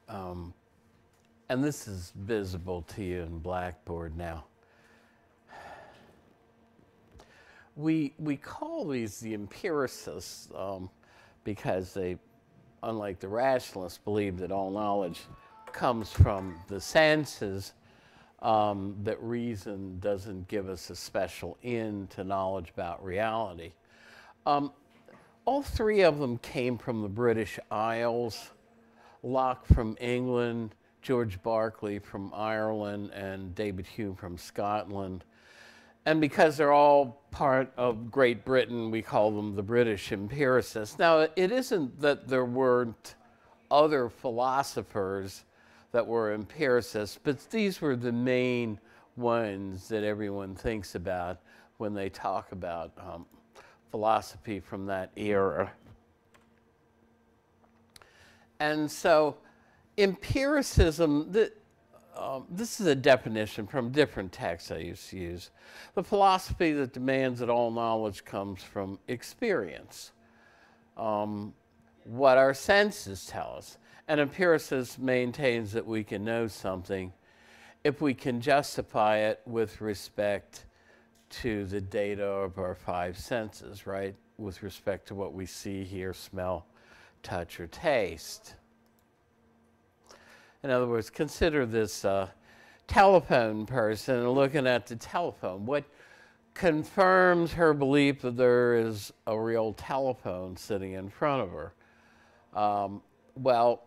and this is visible to you in Blackboard now. We call these the empiricists because they, unlike the rationalists, believe that all knowledge comes from the senses, that reason doesn't give us a special in to knowledge about reality. All three of them came from the British Isles. Locke from England, George Berkeley from Ireland, and David Hume from Scotland. And because they're all part of Great Britain, we call them the British empiricists. Now, it isn't that there weren't other philosophers that were empiricists, but these were the main ones that everyone thinks about when they talk about philosophy from that era. And so empiricism, this is a definition from different texts I used to use. The philosophy that demands that all knowledge comes from experience, what our senses tell us. An empiricist maintains that we can know something if we can justify it with respect to the data of our five senses, right? With respect to what we see, hear, smell, touch, or taste. In other words, consider this telephone person looking at the telephone. What confirms her belief that there is a real telephone sitting in front of her? Well,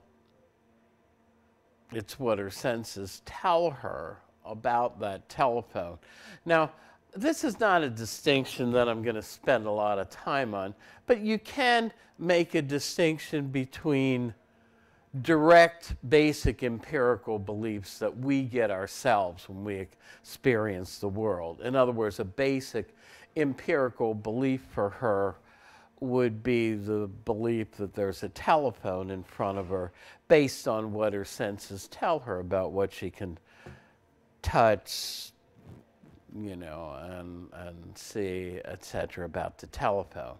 it's what her senses tell her about that telephone. Now, this is not a distinction that I'm going to spend a lot of time on, but you can make a distinction between direct, basic empirical beliefs that we get ourselves when we experience the world. In other words, a basic empirical belief for her would be the belief that there's a telephone in front of her based on what her senses tell her about what she can touch, you know, and see, etc., about the telephone.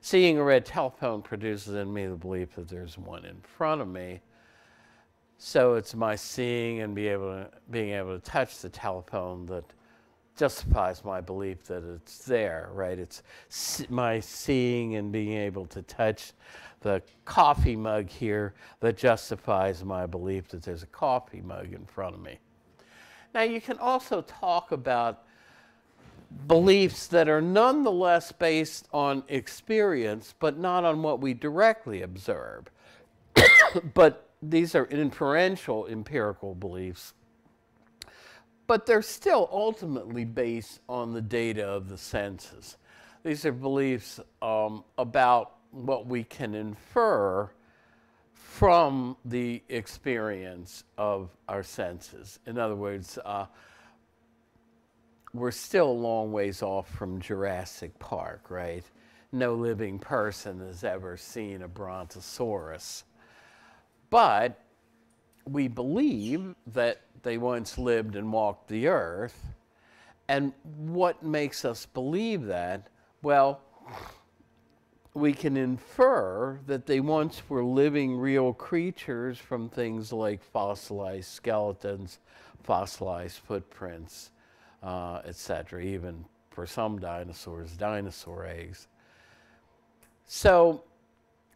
Seeing a red telephone produces in me the belief that there's one in front of me. So it's my seeing and being able to touch the telephone that justifies my belief that it's there, right? It's my seeing and being able to touch the coffee mug here that justifies my belief that there's a coffee mug in front of me. Now, you can also talk about beliefs that are nonetheless based on experience, but not on what we directly observe. But these are inferential empirical beliefs, but they're still ultimately based on the data of the senses. These are beliefs about what we can infer from the experience of our senses. In other words, we're still a long ways off from Jurassic Park, right? No living person has ever seen a brontosaurus. But we believe that they once lived and walked the earth. And what makes us believe that? Well, we can infer that they once were living real creatures from things like fossilized skeletons, fossilized footprints, etc., even for some dinosaurs, dinosaur eggs. So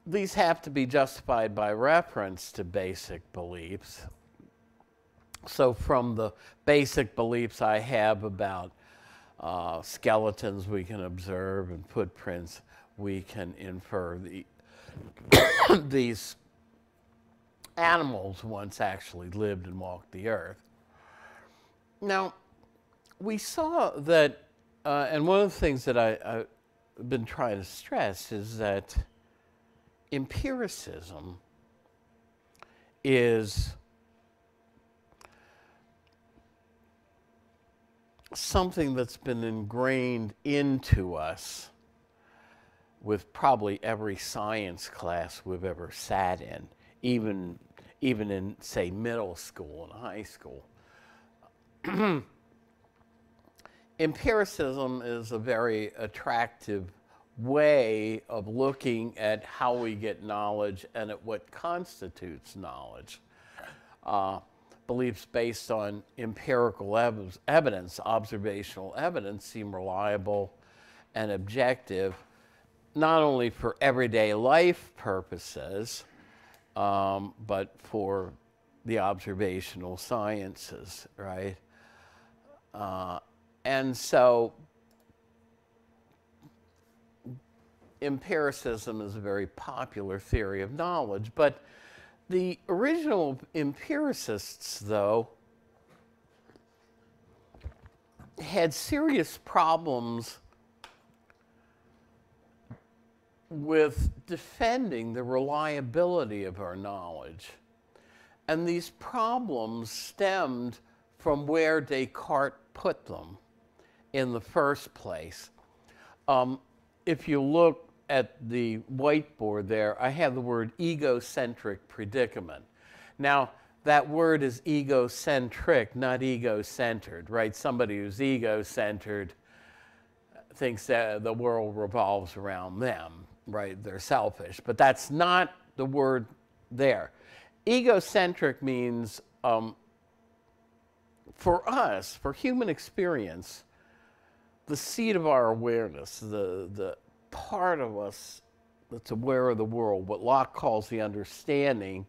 these have to be justified by reference to basic beliefs. So from the basic beliefs I have about skeletons we can observe and footprints, we can infer these animals once actually lived and walked the earth. Now, we saw that, and one of the things that I've been trying to stress is that empiricism is something that's been ingrained into us with probably every science class we've ever sat in, even in, say, middle school and high school. Empiricism is a very attractive way of looking at how we get knowledge and at what constitutes knowledge. beliefs based on empirical evidence, observational evidence, seem reliable and objective, not only for everyday life purposes, but for the observational sciences, right? And so empiricism is a very popular theory of knowledge, but the original empiricists, though, had serious problems with defending the reliability of our knowledge. And these problems stemmed from where Descartes put them in the first place. If you look at the whiteboard there, I have the word egocentric predicament. Now, that word is egocentric, not ego-centered, right? Somebody who's ego-centered thinks that the world revolves around them, right? They're selfish, but that's not the word there. Egocentric means, for us, for human experience, the seat of our awareness, the part of us that's aware of the world, what Locke calls the understanding,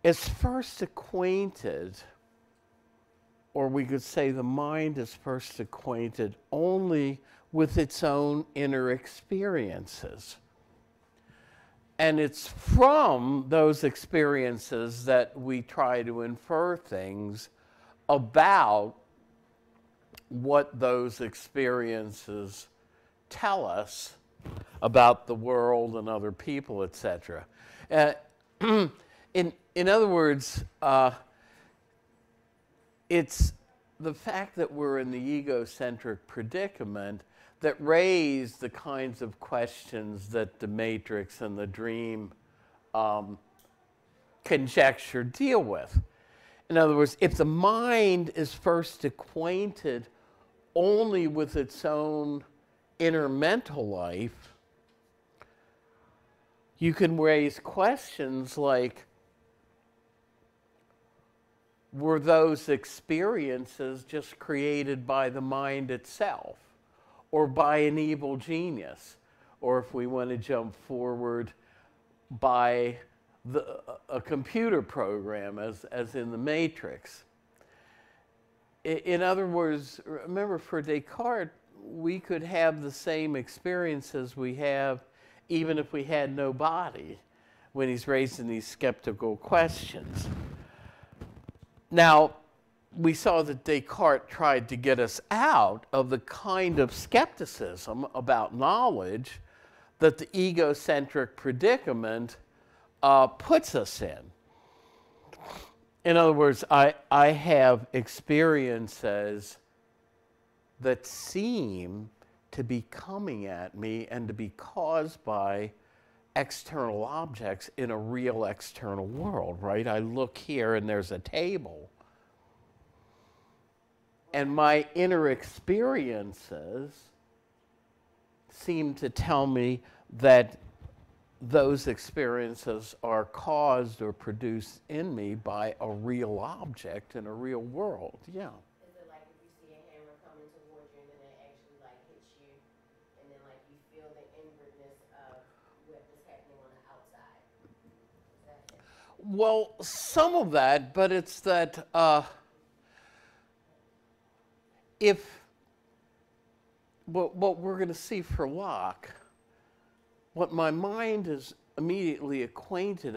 is first acquainted, or we could say the mind is first acquainted only with its own inner experiences. And it's from those experiences that we try to infer things about what those experiences tell us about the world and other people, etc. In other words, it's the fact that we're in the egocentric predicament that raise the kinds of questions that the matrix and the dream conjecture deal with. In other words, if the mind is first acquainted only with its own inner mental life, you can raise questions like, were those experiences just created by the mind itself, or by an evil genius, or if we want to jump forward, by a computer program, as in the Matrix? In other words, remember, for Descartes, we could have the same experiences we have even if we had no body, when he's raising these skeptical questions. Now, we saw that Descartes tried to get us out of the kind of skepticism about knowledge that the egocentric predicament puts us in. In other words, I have experiences that seem to be coming at me and to be caused by external objects in a real external world, right? I look here and there's a table. And my inner experiences seem to tell me that those experiences are caused or produced in me by a real object in a real world. Yeah. Is it like if you see a hammer coming towards you and then it actually like hits you, and then like you feel the inwardness of what is happening on the outside? Is that it? Well, some of that, but it's that if what we're going to see for Locke, what my mind is immediately acquainted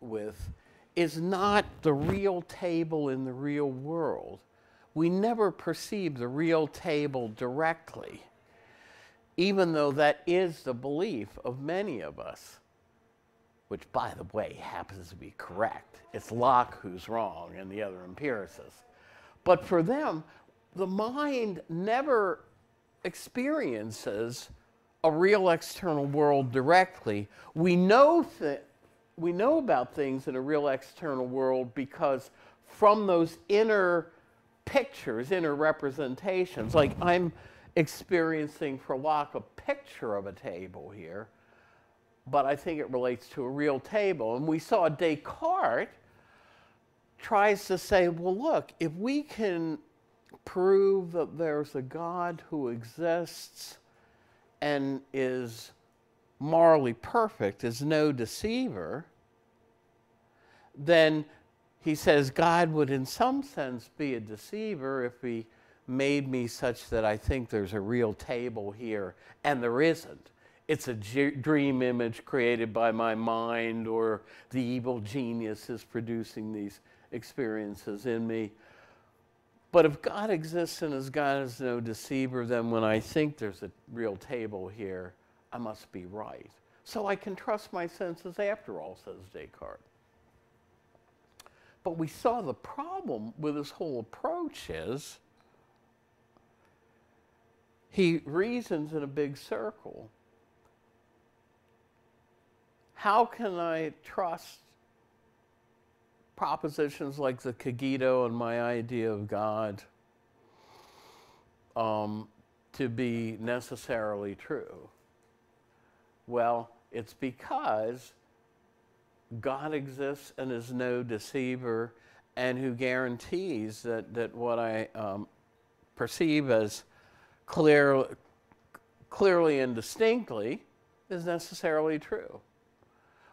with is not the real table in the real world. We never perceive the real table directly, even though that is the belief of many of us, which, by the way, happens to be correct. It's Locke who's wrong and the other empiricists. But for them, the mind never experiences a real external world directly. We know about things in a real external world because from those inner pictures, inner representations, like I'm experiencing for Locke a picture of a table here, but I think it relates to a real table. And we saw Descartes tries to say, well, look, if we can prove that there's a God who exists and is morally perfect, is no deceiver, then he says God would in some sense be a deceiver if he made me such that I think there's a real table here, and there isn't. It's a dream image created by my mind, or the evil genius is producing these experiences in me. But if God exists and as God is no deceiver, then when I think there's a real table here, I must be right. So I can trust my senses after all, says Descartes. But we saw the problem with this whole approach is he reasons in a big circle. How can I trust propositions like the cogito and my idea of God to be necessarily true? Well, it's because God exists and is no deceiver, and who guarantees that what I perceive as clearly and distinctly is necessarily true.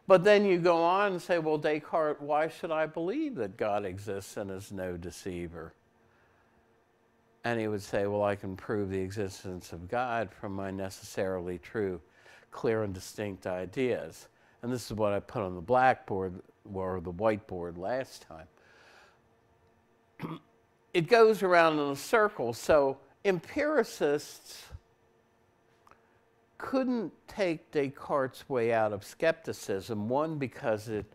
But then you go on and say, well, Descartes, why should I believe that God exists and is no deceiver? And he would say, well, I can prove the existence of God from my necessarily true, clear and distinct ideas. And this is what I put on the blackboard or the whiteboard last time. It goes around in a circle. So empiricists couldn't take Descartes' way out of skepticism, one, because it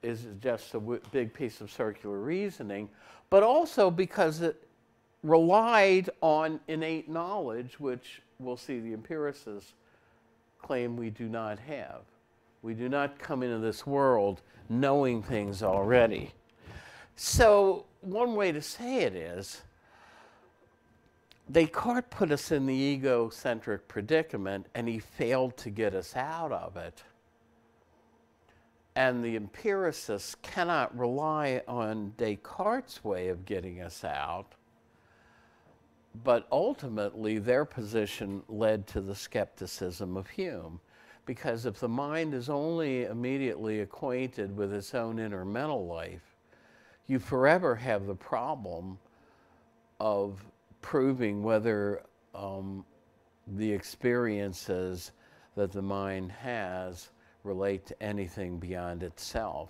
is just a big piece of circular reasoning, but also because it relied on innate knowledge, which we'll see the empiricists claim we do not have. We do not come into this world knowing things already. So one way to say it is, Descartes put us in the egocentric predicament, and he failed to get us out of it. And the empiricists cannot rely on Descartes' way of getting us out, but ultimately their position led to the skepticism of Hume. Because if the mind is only immediately acquainted with its own inner mental life, you forever have the problem of proving whether the experiences that the mind has relate to anything beyond itself.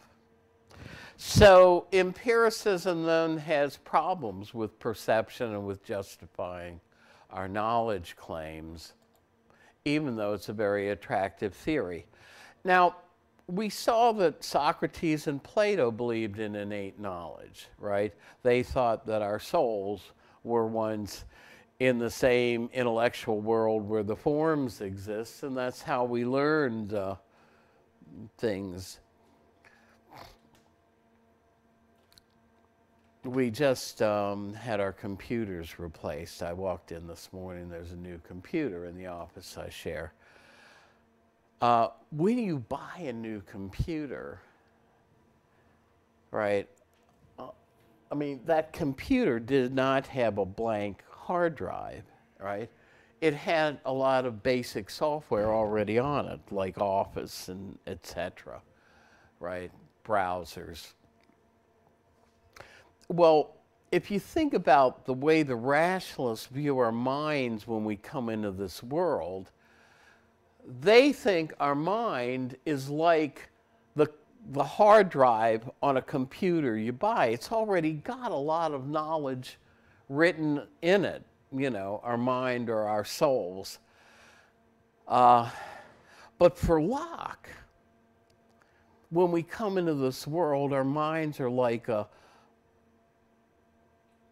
So empiricism then has problems with perception and with justifying our knowledge claims, even though it's a very attractive theory. Now, we saw that Socrates and Plato believed in innate knowledge, right? They thought that our souls were ones in the same intellectual world where the forms exist, and that's how we learned things. We just had our computers replaced. I walked in this morning, there's a new computer in the office I share. When you buy a new computer, right, I mean, that computer did not have a blank hard drive, right? It had a lot of basic software already on it, like Office and etc., right? Browsers. Well, if you think about the way the rationalists view our minds when we come into this world, they think our mind is like the hard drive on a computer you buy. It's already got a lot of knowledge written in it, you know, our mind or our souls. But for Locke, when we come into this world, our minds are like an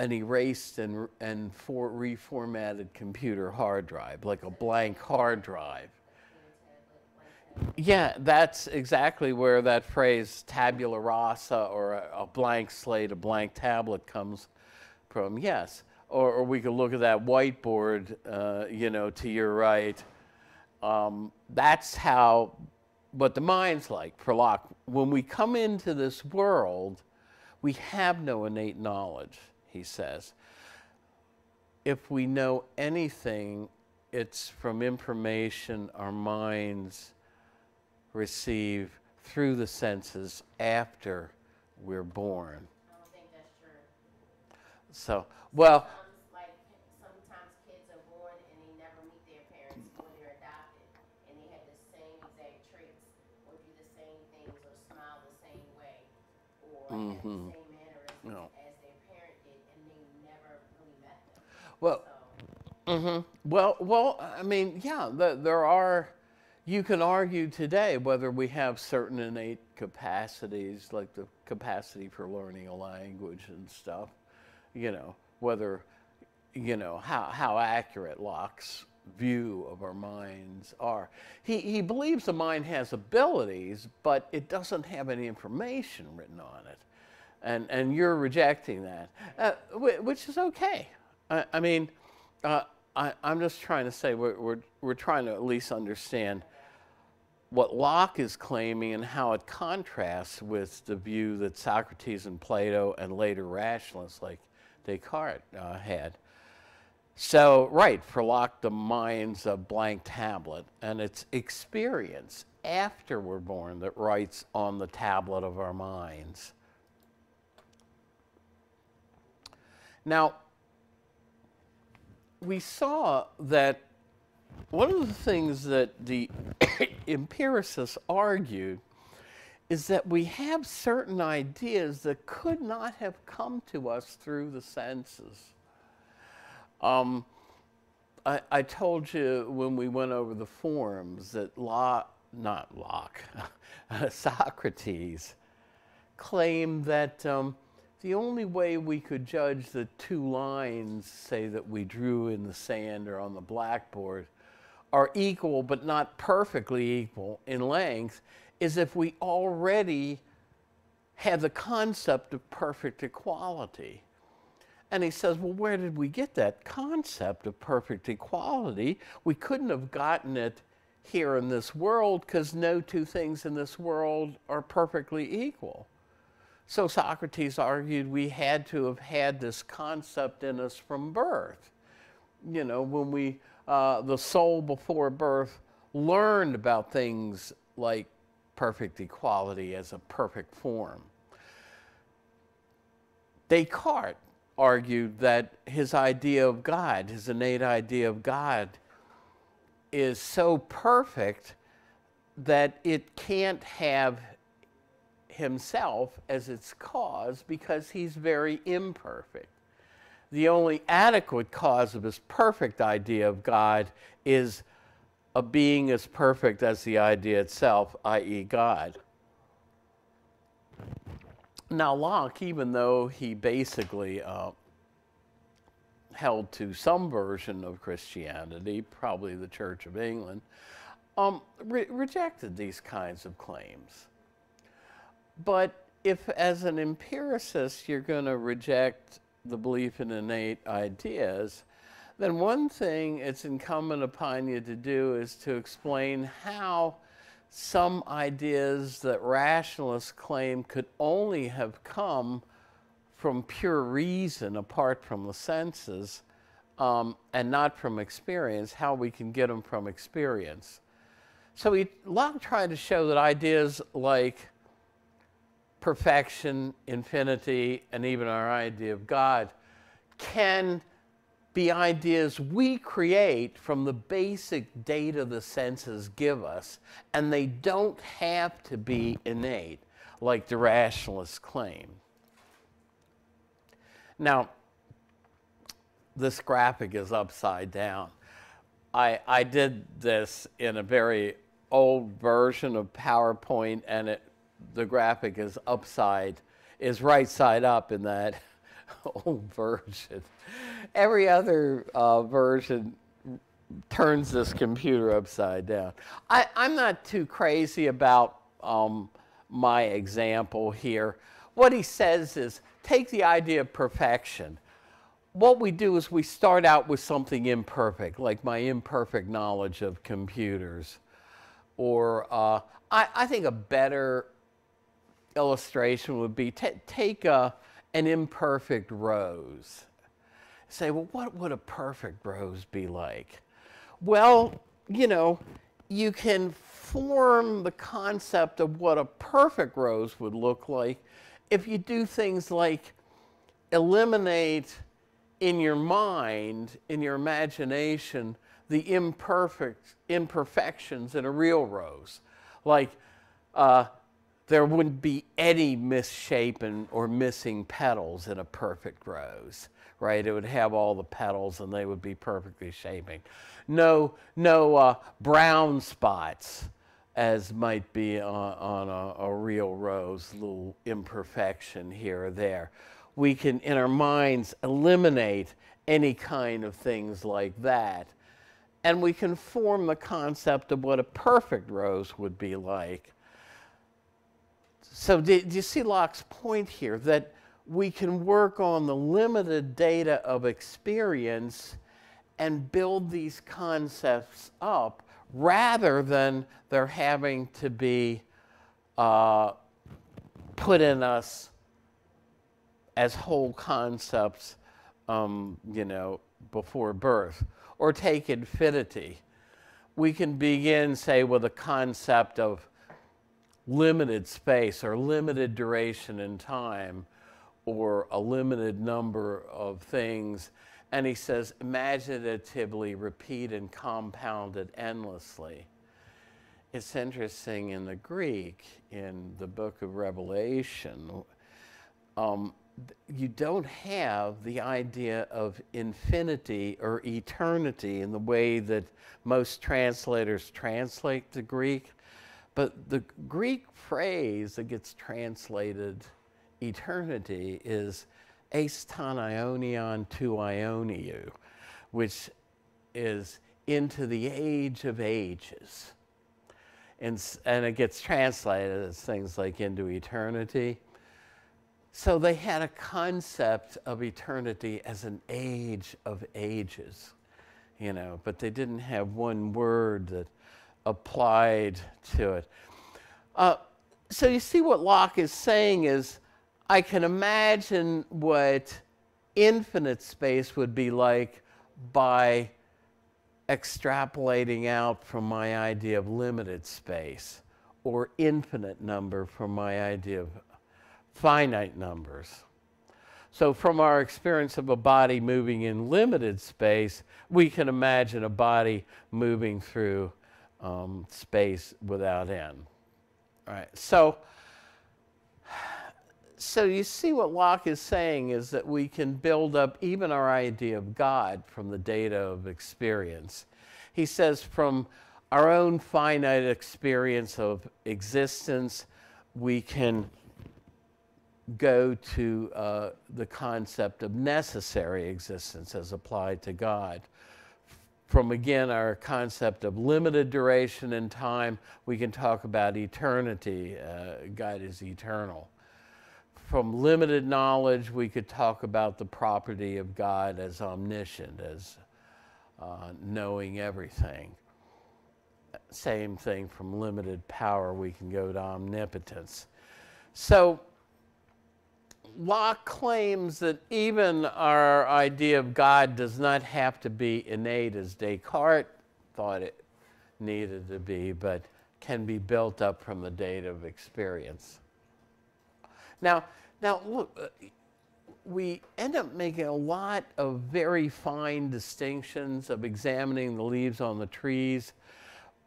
erased and reformatted computer hard drive, like a blank hard drive. Yeah, that's exactly where that phrase tabula rasa, or a blank slate, a blank tablet, comes from. Yes, or we could look at that whiteboard, you know, to your right. That's how, what the mind's like for Locke. When we come into this world, We have no innate knowledge, he says. If we know anything, it's from information our minds receive through the senses after we're born. I don't think that's true. So, well, Sometimes kids are born and they never meet their parents when they're adopted, and they have the same exact traits, or do the same things, or smile the same way, or have the same mannerisms No. as their parent did, and they never really met them. well, well, I mean, yeah, there are, you can argue today whether we have certain innate capacities, like the capacity for learning a language and stuff, whether, how accurate Locke's view of our minds are. He believes the mind has abilities, but it doesn't have any information written on it. And you're rejecting that, which is okay. I mean, I'm just trying to say we're trying to at least understand what Locke is claiming and how it contrasts with the view that Socrates and Plato and later rationalists like Descartes had. So, right, for Locke, the mind's a blank tablet, and it's experience after we're born that writes on the tablet of our minds. Now, we saw that one of the things that the empiricists argued is that we have certain ideas that could not have come to us through the senses. I told you when we went over the forms that Socrates claimed that the only way we could judge the two lines, say, that we drew in the sand or on the blackboard are equal but not perfectly equal in length is if we already had the concept of perfect equality. And he says, well, where did we get that concept of perfect equality? We couldn't have gotten it here in this world because no two things in this world are perfectly equal. So Socrates argued we had to have had this concept in us from birth. When we, the soul before birth learned about things like perfect equality as a perfect form. Descartes argued that his idea of God, his innate idea of God, is so perfect that it can't have himself as its cause because he's very imperfect. The only adequate cause of his perfect idea of God is a being as perfect as the idea itself, i.e. God. Now Locke, even though he basically held to some version of Christianity, probably the Church of England, rejected these kinds of claims. But if, as an empiricist, you're going to reject the belief in innate ideas, then one thing it's incumbent upon you to do is to explain how some ideas that rationalists claim could only have come from pure reason apart from the senses and not from experience, how we can get them from experience. So Locke tried to show that ideas like perfection, infinity, and even our idea of God can be ideas we create from the basic data the senses give us, and they don't have to be innate, like the rationalists claim. Now, this graphic is upside down. I did this in a very old version of PowerPoint, and the graphic is right side up in that old version. Every other version turns this computer upside down. I'm not too crazy about my example here. What he says is, take the idea of perfection. What we do is we start out with something imperfect, like my imperfect knowledge of computers. Or I think a better illustration would be take an imperfect rose. Say, well, what would a perfect rose be like? Well, you know, you can form the concept of what a perfect rose would look like if you do things like eliminate in your mind, in your imagination, the imperfections in a real rose. Like there wouldn't be any misshapen or missing petals in a perfect rose, right? It would have all the petals and they would be perfectly shaping. No brown spots as might be on a real rose, little imperfection here or there. We can, in our minds, eliminate any kind of things like that. And we can form the concept of what a perfect rose would be like. So do you see Locke's point here? That we can work on the limited data of experience and build these concepts up rather than they're having to be put in us as whole concepts, you know, before birth. Or take infinity. We can begin, say, with a concept of limited space or limited duration in time or a limited number of things. And he says, imaginatively repeat and compound it endlessly. It's interesting in the Greek, in the book of Revelation, you don't have the idea of infinity or eternity in the way that most translators translate the Greek. But the Greek phrase that gets translated eternity is eis ton aionion to aioniou, which is into the age of ages. And it gets translated as things like into eternity. So they had a concept of eternity as an age of ages, you know, but they didn't have one word that applied to it. So you see what Locke is saying is, I can imagine what infinite space would be like by extrapolating out from my idea of limited space, or infinite number from my idea of finite numbers. So from our experience of a body moving in limited space, we can imagine a body moving through space without end. All right. So you see what Locke is saying is that we can build up even our idea of God from the data of experience. He says from our own finite experience of existence, we can go to the concept of necessary existence as applied to God. From, again, our concept of limited duration in time, we can talk about eternity. God is eternal. From limited knowledge, we could talk about the property of God as omniscient, as knowing everything. Same thing, from limited power, we can go to omnipotence. So Locke claims that even our idea of God does not have to be innate as Descartes thought it needed to be, but can be built up from the data of experience. Now look, we end up making a lot of very fine distinctions of examining the leaves on the trees,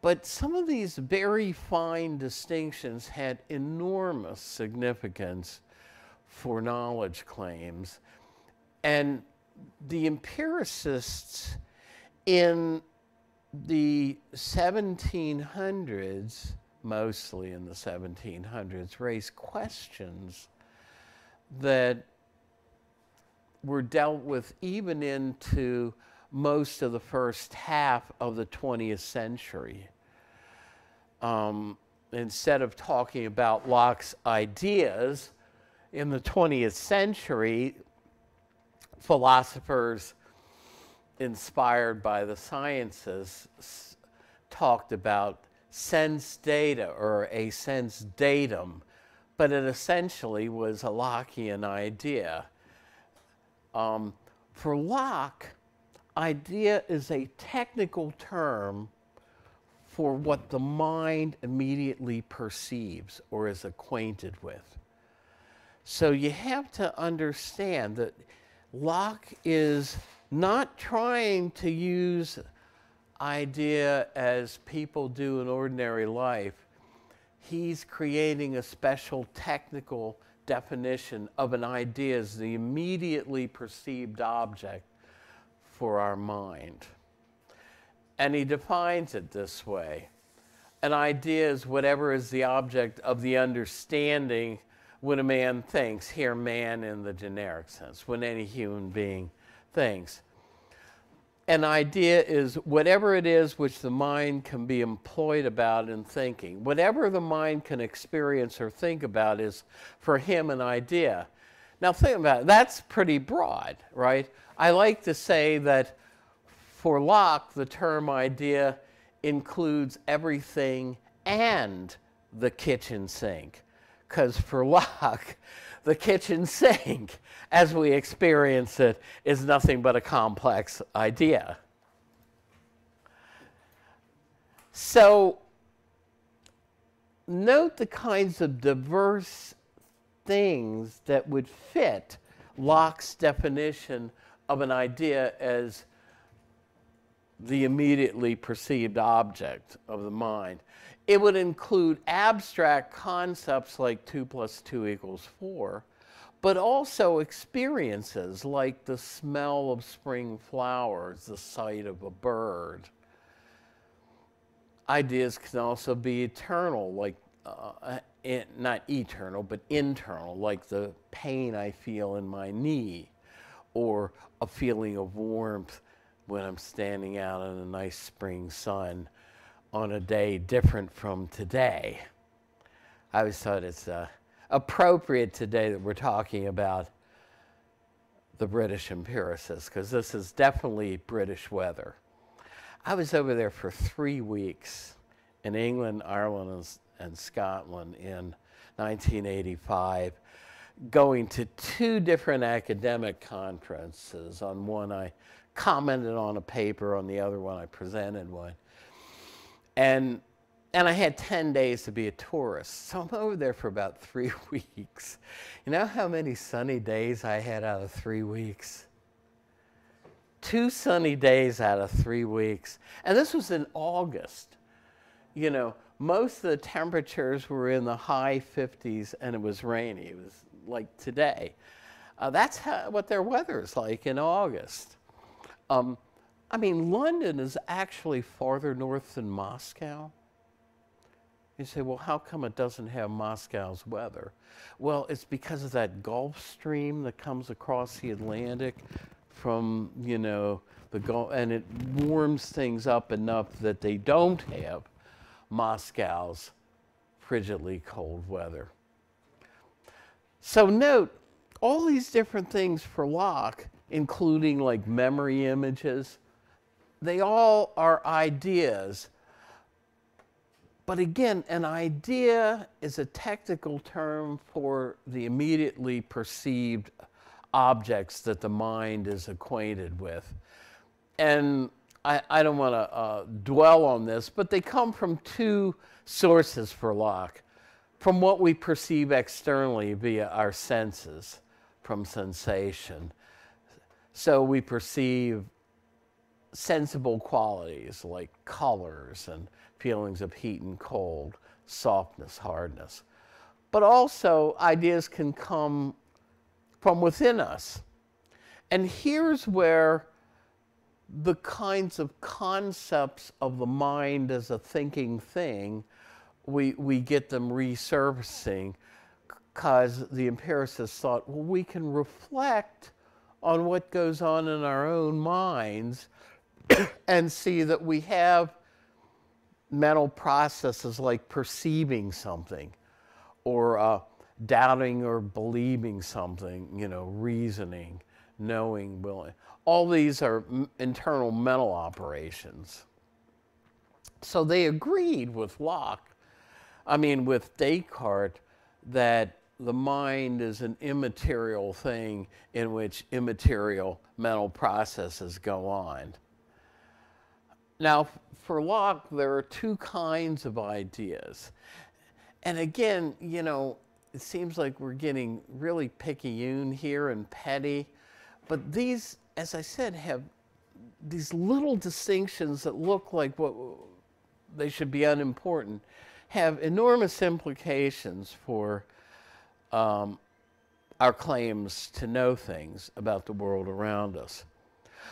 but some of these very fine distinctions had enormous significance for knowledge claims. And the empiricists in the 1700s, mostly in the 1700s, raised questions that were dealt with even into most of the first half of the 20th century. Instead of talking about Locke's ideas, in the 20th century, philosophers inspired by the sciences talked about sense data or a sense datum, but it essentially was a Lockean idea. For Locke, idea is a technical term for what the mind immediately perceives or is acquainted with. So you have to understand that Locke is not trying to use idea as people do in ordinary life. He's creating a special technical definition of an idea as the immediately perceived object for our mind. And he defines it this way. An idea is whatever is the object of the understanding when a man thinks, here man in the generic sense, when any human being thinks. An idea is whatever it is which the mind can be employed about in thinking. Whatever the mind can experience or think about is, for him, an idea. Now think about it. That's pretty broad, right? I like to say that for Locke, the term idea includes everything and the kitchen sink. Because for Locke, the kitchen sink, as we experience it, is nothing but a complex idea. So note the kinds of diverse things that would fit Locke's definition of an idea as the immediately perceived object of the mind. It would include abstract concepts like 2 + 2 = 4, but also experiences like the smell of spring flowers, the sight of a bird. Ideas can also be eternal, like, not eternal, but internal, like the pain I feel in my knee, or a feeling of warmth when I'm standing out in a nice spring sun on a day different from today. I always thought it's appropriate today that we're talking about the British empiricists, because this is definitely British weather. I was over there for 3 weeks in England, Ireland, and Scotland in 1985, going to 2 different academic conferences. On one I commented on a paper, on the other one I presented one. And I had 10 days to be a tourist, so I'm over there for about 3 weeks. You know how many sunny days I had out of 3 weeks? 2 sunny days out of 3 weeks. And this was in August. You know, most of the temperatures were in the high 50s and it was rainy. It was like today. That's what their weather is like in August. I mean, London is actually farther north than Moscow. You say, well, how come it doesn't have Moscow's weather? Well, it's because of that Gulf Stream that comes across the Atlantic from, you know, the Gulf, and it warms things up enough that they don't have Moscow's frigidly cold weather. So note, all these different things for Locke, including like memory images, they all are ideas. But again, an idea is a technical term for the immediately perceived objects that the mind is acquainted with. And I don't want to dwell on this, but they come from 2 sources for Locke. From what we perceive externally via our senses, from sensation. So we perceive sensible qualities like colors and feelings of heat and cold, softness, hardness. But also ideas can come from within us. And here's where the kinds of concepts of the mind as a thinking thing, we get them resurfacing, because the empiricists thought, well, we can reflect on what goes on in our own minds and see that we have mental processes like perceiving something, or doubting or believing something, you know, reasoning, knowing, willing. All these are internal mental operations. So they agreed with Locke, with Descartes, that the mind is an immaterial thing in which immaterial mental processes go on. Now, for Locke, there are two kinds of ideas. And again, you know, it seems like we're getting really picayune here and petty, but these, as I said, have these little distinctions that look like what they should be unimportant, have enormous implications for our claims to know things about the world around us.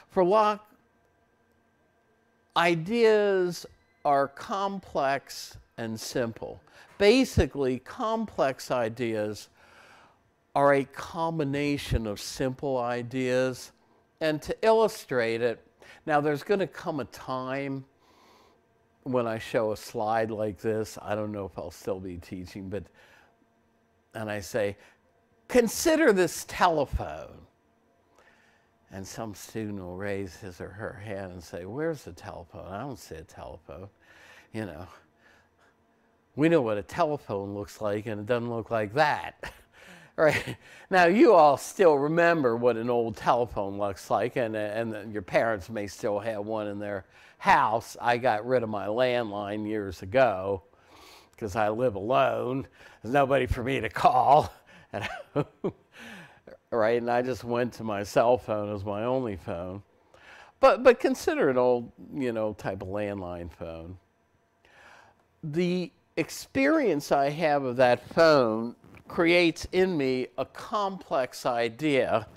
For Locke, ideas are complex and simple. Basically, complex ideas are a combination of simple ideas. And to illustrate it, now there's going to come a time when I show a slide like this, I don't know if I'll still be teaching, but, and I say, consider this telephone. And some student will raise his or her hand and say, where's the telephone? I don't see a telephone. You know, we know what a telephone looks like, and it doesn't look like that. Right? Now, you all still remember what an old telephone looks like, and your parents may still have one in their house. I got rid of my landline years ago because I live alone. There's nobody for me to call. Right? And I just went to my cell phone as my only phone. But consider an old, you know, type of landline phone. The experience I have of that phone creates in me a complex idea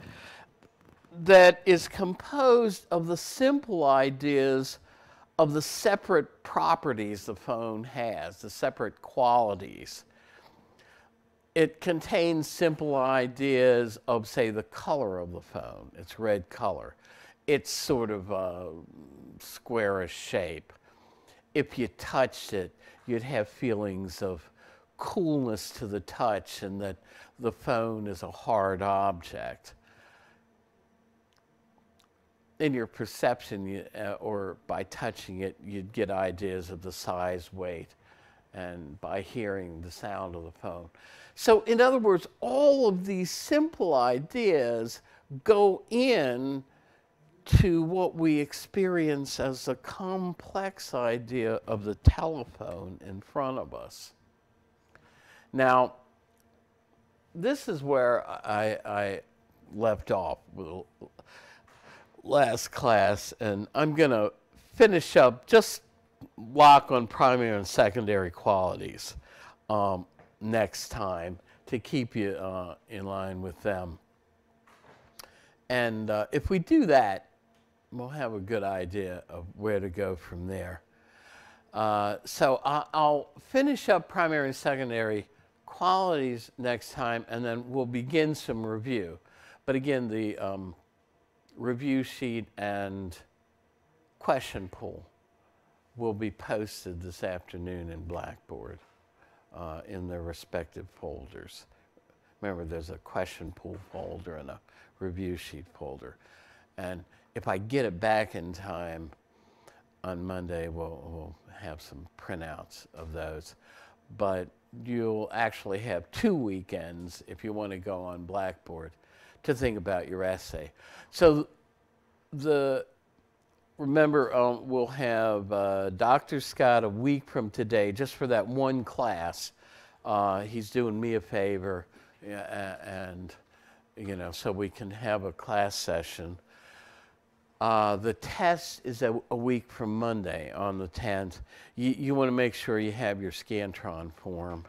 that is composed of the simple ideas of the separate properties the phone has, the separate qualities. It contains simple ideas of, say, the color of the phone, its red color, its sort of squarish shape. If you touched it, you'd have feelings of coolness to the touch and that the phone is a hard object. In your perception, or by touching it, you'd get ideas of the size, weight, and by hearing the sound of the phone. So, in other words, all of these simple ideas go in to what we experience as a complex idea of the telephone in front of us. Now, this is where I left off with last class, and I'm going to finish up just Locke on primary and secondary qualities next time to keep you in line with them. And if we do that, we'll have a good idea of where to go from there. So I'll finish up primary and secondary qualities next time, and then we'll begin some review. But again, the review sheet and question pool will be posted this afternoon in Blackboard in their respective folders. Remember, there's a question pool folder and a review sheet folder. And if I get it back in time on Monday, we'll have some printouts of those. But you'll actually have 2 weekends if you want to go on Blackboard to think about your essay. So remember, we'll have Dr. Scott a week from today, just for that one class. He's doing me a favor, and you know, so we can have a class session. The test is a week from Monday on the 10th. You want to make sure you have your Scantron form.